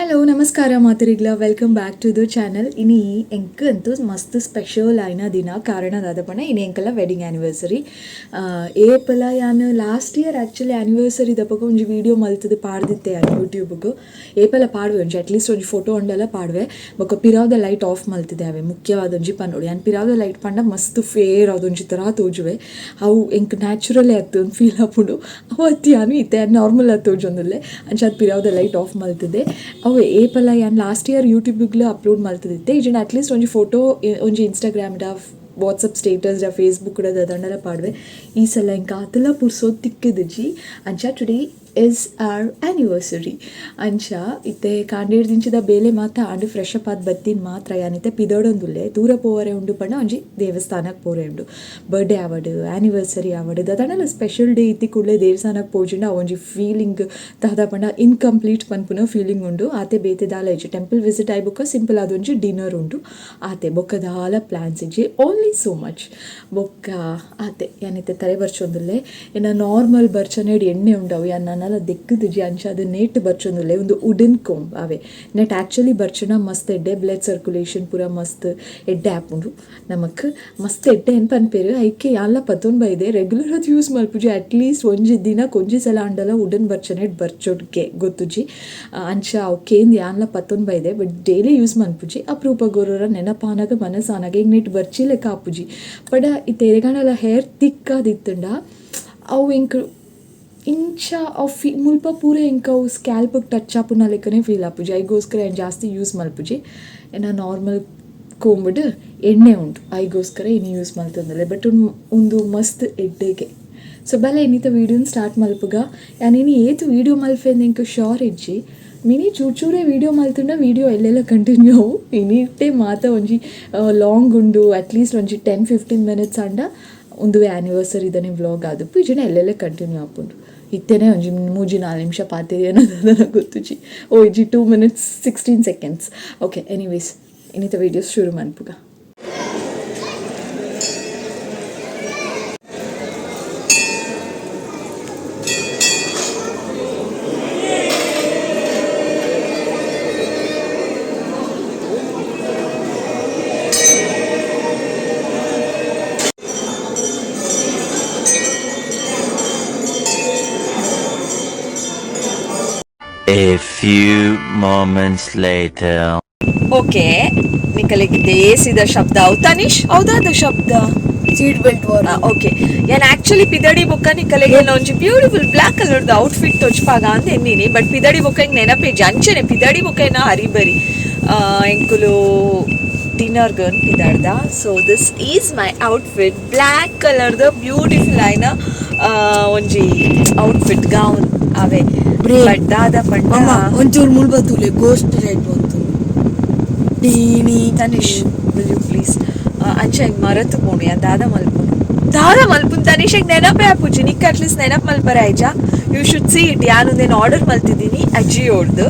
Hello ನಮಸ್ಕಾರ ಮಾತರಿಗ್ಲ welcome back to the channel. ಇನಿ ಎಂಕಂತೂ ಮಸ್ತ್ ಸ್ಪೆಷಲ್ ಆಯ್ನ ದಿನ ಕಾರಣದಾದಪಣ ಇನಿ ಎಂಕಲ್ಲ ವೆಡ್ಡಿಂಗ್ ಆ್ಯನಿವರ್ಸರಿ ಏಪಲ ಯಾನು ಲಾಸ್ಟ್ ಇಯರ್ ಆ್ಯಕ್ಚುಲಿ ಆ್ಯನಿವರ್ಸರಿ ದಪ್ಪಗ ಒಂಜಿ ವೀಡಿಯೋ ಮಲ್ತದು ಪಾಡ್ದಿತ್ತೆ ಯಾನು ಯೂಟ್ಯೂಬ್ಗೆ ಏಪಲ ಪಾಡ್ವೆ ಒಂಜಿ ಅಟ್ಲೀಸ್ಟ್ ಒಂಜಿ ಫೋಟೋ ಉಂಡೆಲ್ಲ ಪಾಡ್ವೆ ಬೊಕ್ಕ ಪಿರಾವ್ದ ಲೈಟ್ ಆಫ್ ಮಲ್ತಿದೆ ಅವೆ ಮುಖ್ಯವಾದ ಒಂಜಿ ಪನ್ನೋಡು ಯಾನು ಪಿರಾವ್ದ ಲೈಟ್ ಪಂಡ ಮಸ್ತ್ ಫೇರ್ ಅದೊಂಜಿ ಥರ ತೋಜುವೆ ಅವು ಎಂಕ್ ನ್ಯಾಚುರಲೇ ಆಗ್ತದೆ ಒಂದು ಫೀಲ್ ಹಾಪುಂಡು ಅವತ್ತು ಯಾನು ಇತ್ತೆ ನಾರ್ಮಲ್ ಆಗಿ ತೋಜೊಂದಲ್ಲೇ ಅಂಚಾದ ಪಿರಾವ್ದ ಲೈಟ್ ಆಫ್ ಮಲ್ತಿದೆ ಅವು ಏಪಲ ಯಾನು ಲಾಸ್ಟ್ ಇಯರ್ ಯೂಟ್ಯೂಬ್ಗೆ ಅಪ್ಲೋಡ್ ಮಾಡ್ತಿದ್ದೆ ಈಜನ ಅಟ್ಲೀಸ್ಟ್ ಒಂಜಿ ಫೋಟೋ ಒಂಜಿ ಇನ್ಸ್ಟಾಗ್ರಾಮ್ಡ ವಾಟ್ಸಪ್ ಸ್ಟೇಟಸ್ಡ ಫೇಸ್ಬುಕ್ಡ ದಂಡಲ ಪಾಡ್ವೆ ಈ ಸಲ ಇಂಕ ಅದೆಲ್ಲ ಪುರ್ಸೋದು ತಿಕ್ಕದಿಜ್ಜಿ ಅಂಚ ಟುಡೇ ಇಸ್ ಆರ್ ಆ್ಯನಿವರ್ಸರಿ ಅಂಚ ಇತ್ತೆ ಕಾಂಡೇಡ್ ದಿಂಚಿದ ಬೇಲೆ ಮಾತ ಆಂಡು ಫ್ರೆಶ್ ಅಪ್ ಆದ ಬತ್ತಿನ ಮಾತ್ರ ಯಾನಿತ್ತೆ ಪಿದೋಡೊಂದುಲ್ಲೆ ದೂರ ಪೋವರೆ ಉಂಡು ಪಂಡ ಒಂಜಿ ದೇವಸ್ಥಾನಕ್ಕೆ ಪೋರೆ ಉಂಡು ಬರ್ಡೇ ಆವಡ್ ಆ್ಯನಿವರ್ಸರಿ ಆವಡ್ ದಾದನೆಲ್ಲ ಸ್ಪೆಷಲ್ ಡೇ ಇತ್ತಿ ಕೂಡಲೇ ದೇವಸ್ಥಾನಕ್ಕೆ ಪೋಜಿಂಡ ಒಂಜಿ ಫೀಲಿಂಗ್ ದಾದ ಪಂಡ ಇನ್ಕಂಪ್ಲೀಟ್ ಪನ್ಪುನ ಫೀಲಿಂಗ್ ಉಂಡು ಆತೆ ಬೇತೆ ದಾಲ ಇಜ್ಜಿ ಟೆಂಪಲ್ ವಿಸಿಟ್ ಆಯ್ ಬೊಕ್ಕ ಸಿಂಪಲ್ ಅದೊಂಜಿ ಡಿನ್ನರ್ ಉಂಡು ಆತೆ ಬೊಕ್ಕ ದಾಲ ಪ್ಲ್ಯಾನ್ಸ್ ಇಜ್ಜಿ ಓನ್ಲಿ ಸೋ ಮಚ್ ಬೊಕ್ಕ ಆತೆ ಯಾನಿತ್ತೆ ತಲೆ ಬರ್ಚೊಂದುಲ್ಲೆ ಇನ್ನು ನಾರ್ಮಲ್ ಬರ್ಚನೇಡು ಎಣ್ಣೆ ಉಂಡವು ಯಾನು ನಲ್ಲ ದೆಕ್ಕದಿಜಿ ಅಂಚ ಅದು ನೇಟ್ ಬರ್ಚೊಂದುಲ್ಲೆ ಒಂದು ವುಡನ್ ಕೊಂಬ್ ಅವೆ ನೆಟ್ ಆ್ಯಕ್ಚುಲಿ ಬರ್ಚನ ಮಸ್ತ್ ಎಡ್ಡೆ ಬ್ಲಡ್ ಸರ್ಕ್ಯುಲೇಷನ್ ಪೂರ ಮಸ್ತ್ ಎಡ್ಡೆ ಆಪುಂಡು ನಮಕ್ ಮಸ್ತ್ ಎಡ್ಡೆ ಏನು ಪನ್ಪೇರು ಐಕೆ ಯಾನ್ಲ ಪತ್ತೊಂದು ಬೈದೆ ರೆಗ್ಯುಲರ್ ಅದು ಯೂಸ್ ಮಲ್ಪುಜಿ ಅಟ್ಲೀಸ್ಟ್ ಒಂಜಿ ದಿನ ಕೊಂಜಿ ಸಲ ಅಂಡಲ್ಲ ವುಡನ್ ಬರ್ಚನೇಟ್ ಬರ್ಚೋಡ್ಗೆ ಗೊತ್ತುಜಿ ಅಂಚ ಅವಕ್ಕೇಂದು ಯಾನ್ಲ ಪತ್ತೊಂದು ಬೈದೆ ಬಟ್ ಡೈಲಿ ಯೂಸ್ ಮಲ್ಪುಜಿ ಅಪರೂಪ ಗೋರರ ನೆನಪಾನಾಗ ಮನಸ್ಸಾನಾಗ ಈಗ ನೆಟ್ ಬರ್ಚಿ ಲೆಕ್ಕ ಆಪುಜಿ ಬಡ ಈ ತೆರೆಗಾಣಲ ಹೇರ್ ತಿಕ್ಕಾದಿತ್ತಂಡ ಅವು ಇಂಕ ಇಂಚ ಅವು ಮುಲ್ಪ ಪೂರ ಇಂಕ ಅವು ಸ್ಕ್ಯಾಲ್ಪಿಗೆ ಟಚ್ ಆಪುನ ಲೆಕ್ಕನೇ ಫೀಲ್ ಆಪುಜಿ ಐಗೋಸ್ಕರ ಏನು ಜಾಸ್ತಿ ಯೂಸ್ ಮಲ್ಪುಜಿ ಏನ ನಾರ್ಮಲ್ ಕೊಂಬಿಡು ಎಣ್ಣೆ ಉಂಟು ಐಗೋಸ್ಕರ ಇನ್ನು ಯೂಸ್ ಮಲ್ತಂದಲೆ ಬಟ್ ಒಂದು ಮಸ್ತ್ ಎಡ್ಡೆಗೆ ಸೊ ಬಲ ಇನ್ನಿತ ವೀಡಿಯೋನ ಸ್ಟಾರ್ಟ್ ಮಲ್ಪುಗ ಯಾನೇನು ಏತು ವೀಡಿಯೋ ಮಲ್ಪೇಂದು ಇಂಕ ಶೋರ್ ಇಜ್ಜಿ ಮಿನಿ ಚೂರೇ ವೀಡಿಯೋ ಮಲ್ತುಂಡ ವೀಡಿಯೋ ಎಲ್ಲೆಲ್ಲ ಕಂಟಿನ್ಯೂ ಅವು ಇನ್ನಿಟ್ಟೆ ಮಾತ ಒಂಜಿ ಲಾಂಗ್ ಉಂಡು ಅಟ್ಲೀಸ್ಟ್ ಒಂಜಿ 10-15 ಮಿನಿಟ್ಸ್ ಅಂಡ ಒಂದು ಆ್ಯನಿವರ್ಸರಿ ಇದನ್ನೇ ವ್ಲಾಗ್ ಆದಪ್ಪು ಈ ಜನ ಎಲ್ಲೆಲ್ಲ ಕಂಟಿನ್ಯೂ ಆಪುಂಡು ಇತ್ತೇನೆ ಒಂಜಿ 3-4 ನಿಮಿಷ ಪಾತಿರಿ ಅನ್ನೋದು ನನಗೆ ಗೊತ್ತುಜಿ ಇಜ್ಜಿ 2 minutes 16 seconds ಓಕೆ ಎನಿವೇಸ್ ಇನ್ನಿತ ವೀಡಿಯೋಸ್ ಶುರು ಮನ್ಪುಗ. A few moments later. Okay ನಿಕಲಿಗೆ ದೇಸಿದ ಶಬ್ದ ಅವು ತನಿಷ್ ಹೌದಾದ ಶಬ್ದ ಸೀಟ್ ಬೆಲ್ಟ್ ವಾರ್ ಓಕೆ ನಾನು ಆ್ಯಕ್ಚುಲಿ ಪಿದಡಿ ಬೊಕ್ಕ ನಿಕಲಿಗೆ ಒಂಜಿ ಬ್ಯೂಟಿಫುಲ್ ಬ್ಲ್ಯಾಕ್ ಕಲರ್ದ ಔಟ್ಫಿಟ್ ತೊಚ್ಪಾಗ ಅಂತ ಎನ್ನೀನಿ ಬಟ್ ಪಿದಡಿ ಬೊಕ್ಕ ಹಿಂಗೆ ನೆನಪೇಜಿ ಅಂಚನೆ ಪಿದಡಿ ಬೊಕ್ಕ ಏನ ಹರಿಬರಿ ಎಂಕುಲು ಡಿನ್ನರ್ಗೆ ಪಿದಾಡ್ದ so this is my outfit black ಕಲರ್ದ ಬ್ಯೂಟಿಫುಲ್ ಆಯ್ನ ಒಂಜಿ ಔಟ್ಫಿಟ್ ಗೌನ್ ಅವೆ ಬಟ್ ದಾದ ಪಂಡ ಒಂಚೂರು ಮುಳ್ಬತ್ತುಲೆ ಗೋಸ್ಟ್ ರೈಟ್ ಬಂತು ಟೀನಿ ತನಿಷ್ ವಿಲ್ ಯು ಪ್ಲೀಸ್ ಅಂಚ ಹಿಂಗೆ ಮರತು ಪೋಣಿ ದಾದ ಮಲ್ಪುನ್ ತನಿಷ್ ಹಿಂಗೆ ನೆನಪೇ ಆಪುಜಿ ನಿಕ್ಕ ಅಟ್ಲೀಸ್ಟ್ ನೆನಪು ಮಲ್ಪರೆ ಆಯ್ಜಾ ಯು ಶುಡ್ ಸಿ ಇಟ್ ಯಾನೊಂದೇನು ಆರ್ಡರ್ ಮಲ್ತಿದ್ದೀನಿ ಅಜಿಯೋರ್ದು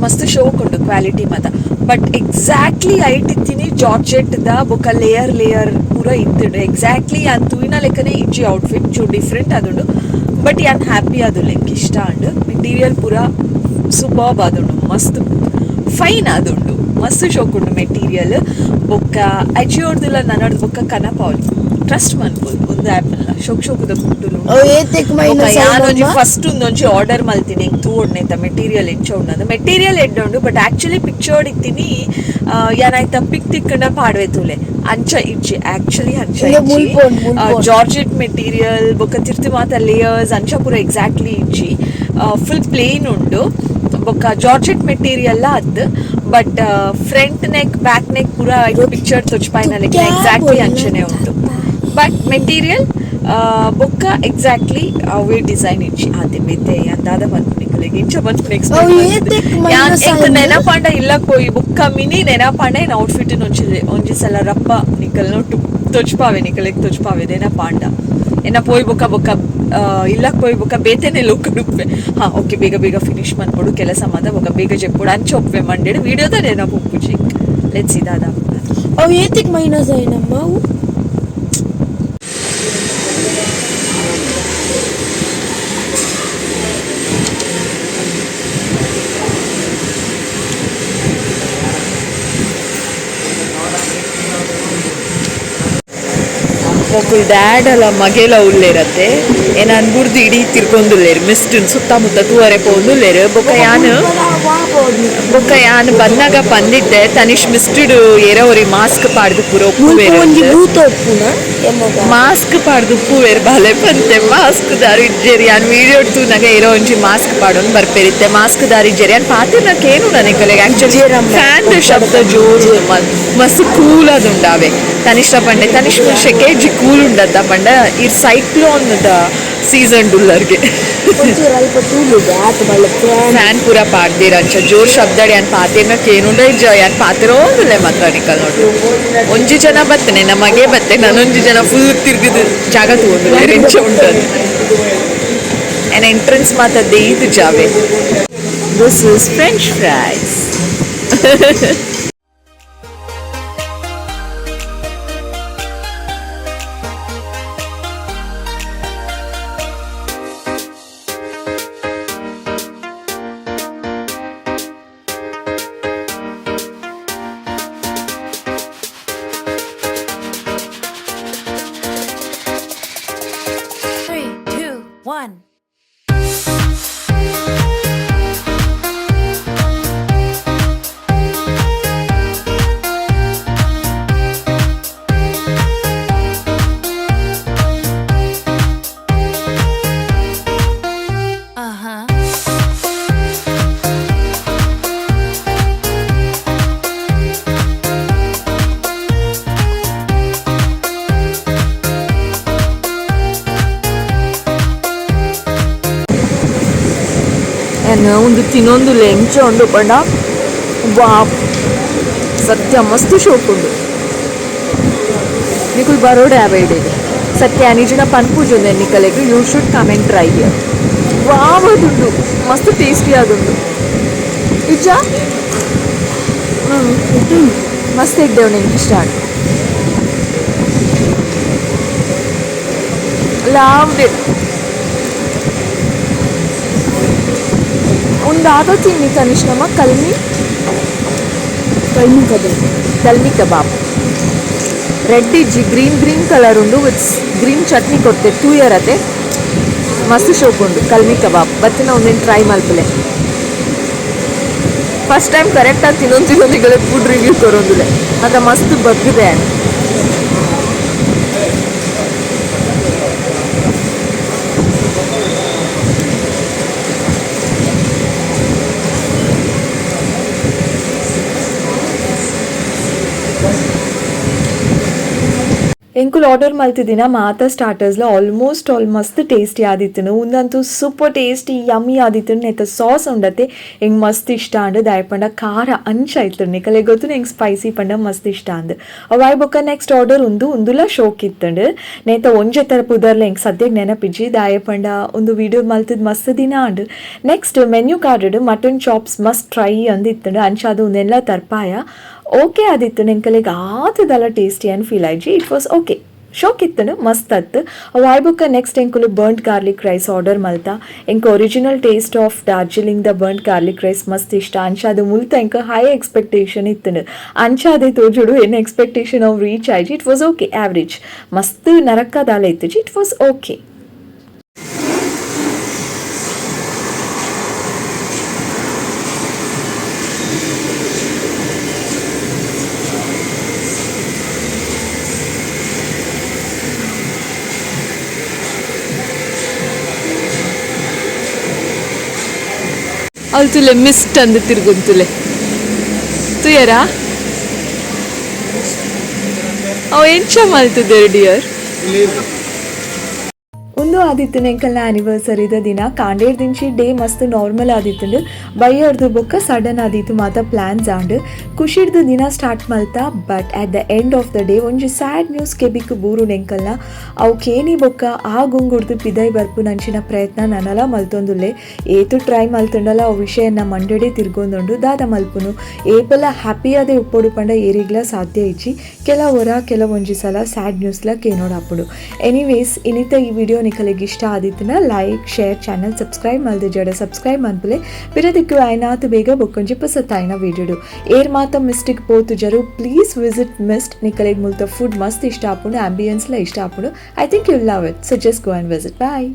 ಮಸ್ತ್ ಶೋಕ್ ಉಂಡು ಕ್ವಾಲಿಟಿ ಮಾತ ಬಟ್ ಎಕ್ಸಾಕ್ಟ್ಲಿ ಐಟ್ ಇತ್ತೀನಿ ಜಾರ್ಜೆಟ್ದ ಬೊಕ್ಕ ಲೇಯರ್ ಪೂರ ಇತ್ತಿಡು ಎಕ್ಸಾಕ್ಟ್ಲಿ ಯಾನ್ ತೂಯಿನ ಲೆಕ್ಕನೆ ಇಜ್ಜಿ ಔಟ್ಫಿಟ್ ಚೂ ಡಿಫ್ರೆಂಟ್ ಆದುಂಡು ಬಟ್ ಯಾನ್ ಹ್ಯಾಪಿ ಆದು ಲೆಕ್ಕ ಇಷ್ಟ ಅಂಡ್ ಮೆಟೀರಿಯಲ್ ಪೂರ ಸೂಪರ್ಬ್ ಆದುಂಡು ಮಸ್ತ್ ಫೈನ್ ಆದುಂಡು ಮಸ್ತ್ ಶೋಕ್ ಉಂಡು ಮೆಟೀರಿಯಲ್ ಬೊಕ್ಕ ಅಜಿಯೋರ್ದಿಲ್ಲ ನನ್ನದು ಬೊಕ್ಕ ಕನಪಾವಲಿ ಟ್ರಸ್ಟ್ ಮನ್ಪುಲ್ ಒಂದು ಆ್ಯಪಲ್ನ ಶೋಕುದ ಕುಂಟುಲು ಯಾನೊಂಜಿ ಫಸ್ಟ್ ಒಂದೊಂಜಿ ಆರ್ಡರ್ ಮಲ್ತೀನಿ ಹಿಂಗೆ ತೂ ಉಂಡೈತ ಮೆಟೀರಿಯಲ್ ಹೆಚ್ಚ ಉಂಡು ಮೆಟೀರಿಯಲ್ ಎಡ್ಡುಂಡು ಬಟ್ ಆ್ಯಕ್ಚುಲಿ ಪಿಕ್ಚರ್ಡ್ ಇತ್ತೀನಿ ಯಾನಾಯ್ತ ಪಿಕ್ ತಿಕ್ಕಂಡ ಪಾಡ್ವೆ ತೂಲೆ ಅಂಚ ಇಜ್ಜಿ ಆ್ಯಕ್ಚುಲಿ ಅಂಚ ಜಾರ್ಜೆಟ್ ಮೆಟೀರಿಯಲ್ ಬೊಕ್ಕ ತಿರ್ತಿ ಮಾತ ಲೇಯರ್ಸ್ ಅಂಚ ಪೂರ ಎಕ್ಸಾಕ್ಟ್ಲಿ ಇಜ್ಜಿ ಫುಲ್ ಪ್ಲೇನ್ ಉಂಡು ಬೊಕ್ಕ ಜಾರ್ಜೆಟ್ ಮೆಟೀರಿಯಲ್ ಅದ್ but front neck back neck ಪೂರ ಪಿಕ್ಚರ್ ತೊಚ್ಪಾಯಿನ ಲೆಕ್ಕ ಎಕ್ಸಾಕ್ಟ್ಲಿ ಅಂಚನೆ ಉಂಟು ಬಟ್ ಮೆಟೀರಿಯಲ್ ಬೊಕ್ಕ ಎಕ್ಸಾಕ್ಟ್ಲಿ ಅವೇ ಡಿಸೈನ್ ಇಚ್ಚಿ ಆತೆ ಬೇತೆ ಅಂದಾದ ಬಂದ್ಬಿಡಿಕಲೆಗೆ ಇಂಚ ಬಂದ್ಬಿಡಿ ಎಕ್ಸ್ಪ್ಲೇನ್ ನೆನಪಾಂಡ ಇಲ್ಲಕ್ಕೆ ಹೋಗಿ ಬೊಕ್ಕ ಮಿನಿ ನೆನಪಾಂಡ ಏನು ಔಟ್ಫಿಟ್ ಒಂಜಿ ಸಲ ರಪ್ಪ ನಿಕಲ್ ನೋಟು ತೊಚ್ಪಾವೆ ನಿಕಲೆಗೆ ತೊಚ್ಪಾವೆ ನೆನಪಾಂಡ ಎನ್ನ ಪೋಯ್ ಬೊಕ್ಕ ಇಲ್ಲಕ್ಕೆ ಪೋಯ್ ಬೊಕ್ಕ ಬೇತೆನೆ ಲುಕ್ ಡುಪ್ಪೆ ಹಾಂ ಓಕೆ ಬೇಗ ಫಿನಿಶ್ ಮಾಡ್ಕೊಡು ಕೆಲಸ ಮಾತ ಬೊಕ್ಕ ಬೇಗ ಜೆಪ್ಪುಡು ಅಂಚ ಒಪ್ಪೆ ಮಂಡೇಡು ವಿಡಿಯೋದ ನೆನಪು ಉಪ್ಪುಜಿ ಲೆಟ್ಸ್ ಇದಾದ ಅವು ಏತಿಗೆ ಮೈನಸ್ ಆಯ್ನಮ್ಮ ಅವು ಎಂಕುಲ್ ಡ್ಯಾಡ್ ಅಲ್ಲ ಮಗೆಲ ಉಲ್ಲೇರತ್ತೆ ಏನ್ ಅನ್ಬುರ್ದು ಇಡೀ ತಿರ್ಕೊಂದುಲ್ಲೇರು ಮಿಸ್ಟ್ ಸುತ್ತಮುತ್ತ ತೂವರೆ ಪೋಂದುಲ್ಲೇರು ಬೊಕ್ಕ ಯಾನ್ ಬಂದಾಗ ಬಂದಿದ್ದೆ ತನಿಷ್ ಮಿಸ್ಟಡ್ ಏರವರಿ ಮಾಸ್ಕ್ ಪಾಡ್ದು ಪೂರ ಒಂಜಿ ಉಪ್ಪು ಭೂತ ಒಪ್ಪುನ ಎಮ್ಮಗ ಮಾಸ್ಕ್ ಪಾಡ್ದು ಉಪ್ಪು ಬೇರೆ ಬಾಲೆ ಪಂತೆ ಮಾಸ್ಕ್ ದಾರಿ ಜೇರಿ ಯಾನ್ ವಿಡಿಯೋ ತೂನಾಗ ಇರೋ ಒಂಜಿ ಮಾಸ್ಕ್ ಪಾಡೊಂದು ಬರ್ಪೇರಿತ್ತೆ ಮಾಸ್ಕ್ ದಾರಿ ಜೇರಿ ಯಾನ್ ಪಾತಿರ್ನಕ್ ಏನು ನನಗೆ ಕಲೆಗೆ ಆಕ್ಚುಲಿ ಫ್ಯಾನ್ ಶಬ್ದ ಜೋರು ಮಸ್ತ್ ಕೂಲ್ ಅದುಂಡಾವೆ ತನಿಷ್ಠ ಪಂಡೆ ತನಿಷ್ ಶೆಕೆಜಿ ಕೂಲ್ ಉಂಡದ್ದ ಪಂಡ ಈ ಸೈಕ್ಲೋನ್ ಸೀಸನ್ ಡುಲ್ಲರ್ಗೆ ಒಂಚೂರು ಅಲ್ಪ ತೂಲುದೆ ಆತ ಮಲ್ಲ ಫ್ಯಾನ್ ಪೂರ ಪಾಡ್ದಿರ ಅಂಚ ಜೋರ್ ಶಬ್ದಾಡಿ ಯಾನ್ ಪಾತಿರ್ನಕ್ ಏನುಂಡ ಯಾನ್ ಪಾತಿರೋದಿಲ್ಲ ಮಾತ್ರ ನಿಕಲ್ ನೋಡ್ರಿ ಒಂಜಿ ಜನ ಬತ್ತನೆ ನಮಗೆ ಬತ್ತೆ ನಾನೊಂಜಿ ಜನ ಫುಲ್ ತಿರ್ಗಿದು ಜಾಗ ತಗೊಂಡಿಲ್ಲ ರೆಂಚ ಉಂಟದು ಆ್ಯಂಡ್ ಎಂಟ್ರೆನ್ಸ್ ಮಾತದ್ದೇ ಇದು ಜಾವೆ this is French fries Three, two, one. Uh-huh. ಒಂದು ತಿನ್ನೊಂದು ಲೆಂಚ ಉಂಡು ಪಂಡ ವಾ ಸತ್ಯ ಮಸ್ತ್ ಶೋಕ್ ಉಂಡು ನಿಕುಲ್ ಬರೋಡ್ ಆವೇಡ್ ಇದೆ ಸತ್ಯ ನಿಜನ ಪನ್ಪೂಜೊಂದೆ ನಿಕಲೆಗ್ you should come and try here wow ಅದುಂಡು ಮಸ್ತ್ ಟೇಸ್ಟಿ ಆದುಂಡು ಇಜ್ಜ ಮಸ್ತ್ ಇದ್ದೇವ್ ನಿಂಗೆ ಇಷ್ಟ ಲಾವ್ಡ್ ಇಟ್ ಒಂದಾದೋ ತಿನ್ನಿ ತನಿಷ್ಠಮ್ಮ ಕಲ್ಮಿ ಕಬಾಬ್ ರೆಡ್ ಇಜ್ಜಿ ಗ್ರೀನ್ ಕಲರ್ ಉಂಡು ವಿತ್ ಗ್ರೀನ್ ಚಟ್ನಿ ಕೊಡ್ತೆ ತೂ ಇರತ್ತೆ ಮಸ್ತ್ ಶೋಕ್ ಉಂಡು ಕಲ್ಮಿ ಕಬಾಬ್ ಬತ್ತಿನ ಒಂದೇನು ಟ್ರೈ ಮಲ್ಪಲೆ ಫಸ್ಟ್ ಟೈಮ್ ಕರೆಕ್ಟಾಗಿ ತಿನ್ನೊಂದಿಗೆ ಫುಡ್ ರಿವ್ಯೂ ಕೊರೊಂದಿಲ್ಲ ಅದ ಮಸ್ತ್ ಬಗ್ಗಿದೆ ಎಂಕುಲ್ ಆರ್ಡರ್ ಮಲ್ತಿದ್ದಿನ ಮಾತ ಸ್ಟಾರ್ಟರ್ಸ್ಲ ಆಲ್ಮೋಸ್ಟ್ ಮಸ್ತ್ ಟೇಸ್ಟಿ ಆದಿತ್ತು ಒಂದಂತೂ ಸೂಪರ್ ಟೇಸ್ಟಿ ಯಮ್ಮಿ ಆದಿತ್ತು ನೆತ್ತ ಸಾಸ್ ಉಂಡತ್ತೆ ಹೆಂಗೆ ಮಸ್ತ್ ಇಷ್ಟ ಅಂಡ್ ದಾಯ್ ಪಂಡ ಖಾರ ಅಂಚ ಆಯ್ತು ನಿಕಲೆ ಗೊತ್ತು ಹೆಂಗೆ ಸ್ಪೈಸಿ ಪಂಡ ಮಸ್ತ್ ಇಷ್ಟ ಅಂದ್ ಅವಾಯ್ ಬೊಕ್ಕ ನೆಕ್ಸ್ಟ್ ಆರ್ಡರ್ ಒಂದುಲ ಶೋಕ್ ಇತ್ತಂಡು ನೇತ ಒಂಜೆ ತರ ಪುದರ್ಲ ಹೆಂಗೆ ಸದ್ಯಕ್ಕೆ ನೆನಪಿಜ್ಜಿ ದಾಯ ಪಂಡ ಒಂದು ವಿಡಿಯೋ ಮಲ್ತಿದ್ ಮಸ್ತ್ ದಿನ and next menu card mutton chops must try ಅಂದಿತ್ತಂಡು ಅಂಚ ಅದು ಒಂದೆಲ್ಲ ತರ್ಪಾಯ ಓಕೆ ಆದಿತ್ತು ನೆಂಕಲೆಗೆ ಆತದಲ್ಲ ಟೇಸ್ಟಿ ಅಂತ ಫೀಲ್ ಆಯ್ಜಿ ಇಟ್ ವಾಸ್ ಓಕೆ ಶೋಕ್ ಇತ್ತನು ಮಸ್ತ್ ಅತ್ತು ಅವಾಯ್ ಬುಕ್ಕ ನೆಕ್ಸ್ಟ್ ಎಂಕುಲು ಬರ್ನ್ಟ್ ಗಾರ್ಲಿಕ್ ರೈಸ್ ಆರ್ಡರ್ ಮಲ್ತಾ ಎಂಕ original taste of Darjeeling the burnt garlic rice ಮಸ್ತ್ ಇಷ್ಟ ಅಂಚ ಅದು ಮುಲ್ತ ಎಂಕ ಹೈ ಎಕ್ಸ್ಪೆಕ್ಟೇಷನ್ ಇತ್ತನು ಅಂಚ ಅದೇ ತೋಜುಡು ಏನು ಎಕ್ಸ್ಪೆಕ್ಟೇಷನ್ ಆಫ್ ರೀಚ್ ಆಯ್ಜಿ ಇಟ್ ವಾಸ್ ಓಕೆ ಆವ್ರೇಜ್ ಮಸ್ತ್ ನರಕದಾಲ ಇತ್ತು ಇಟ್ ವಾಸ್ ಓಕೆ ಅಲ್ತುಲೆ ಮಿಸ್ಟ್ ಅಂದು ತಿರ್ಗುಂತುಲೆ ತುಯರ ಅವ ಎಂಚ ಮಲ್ತುದೆ ಡಿಯರ್ ಒಂದು ಆದಿತ್ತು ನೆಂಕಲ್ನ ಆ್ಯನಿವರ್ಸರಿದ ದಿನ ಕಾಂಡೇರ್ ದಿಂಚಿ ಡೇ ಮಸ್ತ್ ನಾರ್ಮಲ್ ಆದಿತ್ತು ಬೈಯರ್ದು ಬೊಕ್ಕ ಸಡನ್ ಆದಿತ್ತು ಮಾತ ಪ್ಲ್ಯಾನ್ಸ್ ಆಂಡ್ ಖುಷಿಡ್ದು ದಿನ ಸ್ಟಾರ್ಟ್ ಮಲ್ತಾ but at the end of the day ಒಂಜಿ ಸ್ಯಾಡ್ ನ್ಯೂಸ್ ಕೆಬಿಕ್ ಬೂರು ನೆಂಕಲ್ನ ಅವು ಕೇನಿ ಬೊಕ್ಕ ಆ ಗುಂಗುಡ್ದು ಪಿದೈ ಬರ್ಪು ನಂಚಿನ ಪ್ರಯತ್ನ ನನಲ ಮಲ್ತೊಂದುಲ್ಲೆ ಏತು ಟ್ರೈ ಮಲ್ತೊಂಡಲ್ಲ ಅವು ವಿಷಯನ ಮಂಡಡೆ ತಿರ್ಗೊಂದುಂಡು ದಾದ ಮಲ್ಪುನು ಏಪಲ ಹ್ಯಾಪಿಯಾದೆ ಉಪ್ಪೊಡು ಪಂಡ ಏರಿಗ್ಲ ಸಾಧ್ಯ ಇಚ್ಚಿ ಕೆಲವೊಂಜಿ ಸಲ ಸ್ಯಾಡ್ ನ್ಯೂಸ್ಲ ಕೇನೋಡಾಪುಡು ಎನಿವೇಸ್ ಇನ್ನಿತ ಈ ವಿಡಿಯೋ ನಿಕಲೆ ನಿಕ್ಕಲಿಗೆ ಇಷ್ಟ ಆದಿತ್ತನ ಲೈಕ್ ಶೇರ್ ಚಾನಲ್ ಸಬ್ಸ್ಕ್ರೈಬ್ ಮಲ್ದೆ ಜಡ ಸಬ್ಸ್ಕ್ರೈಬ್ ಮನ್ಪುಲೆ ಬಿರದಿಕ್ಕು ಆಯ್ನಾತು ಬೇಗ ಬೊಕ್ಕೊಂಜಿ ಪಸತ್ತಾಯ್ನ ವೀಡಿಯೋಡು ಏರ್ ಮಾತ ಮಿಸ್ಟಿಕ್ ಪೋತು ಜರು ಪ್ಲೀಸ್ ವಿಸಿಟ್ ಮಿಸ್ಟ್ ನಿಕ್ಕಲಿಗೆ ಮುಲ್ತ ಫುಡ್ ಮಸ್ತ್ ಇಷ್ಟ ಆಪುಂಡು ಆಂಬಿಯನ್ಸ್ಲ ಇಷ್ಟ ಆಪುಂಡು I think you love it so just go and visit bye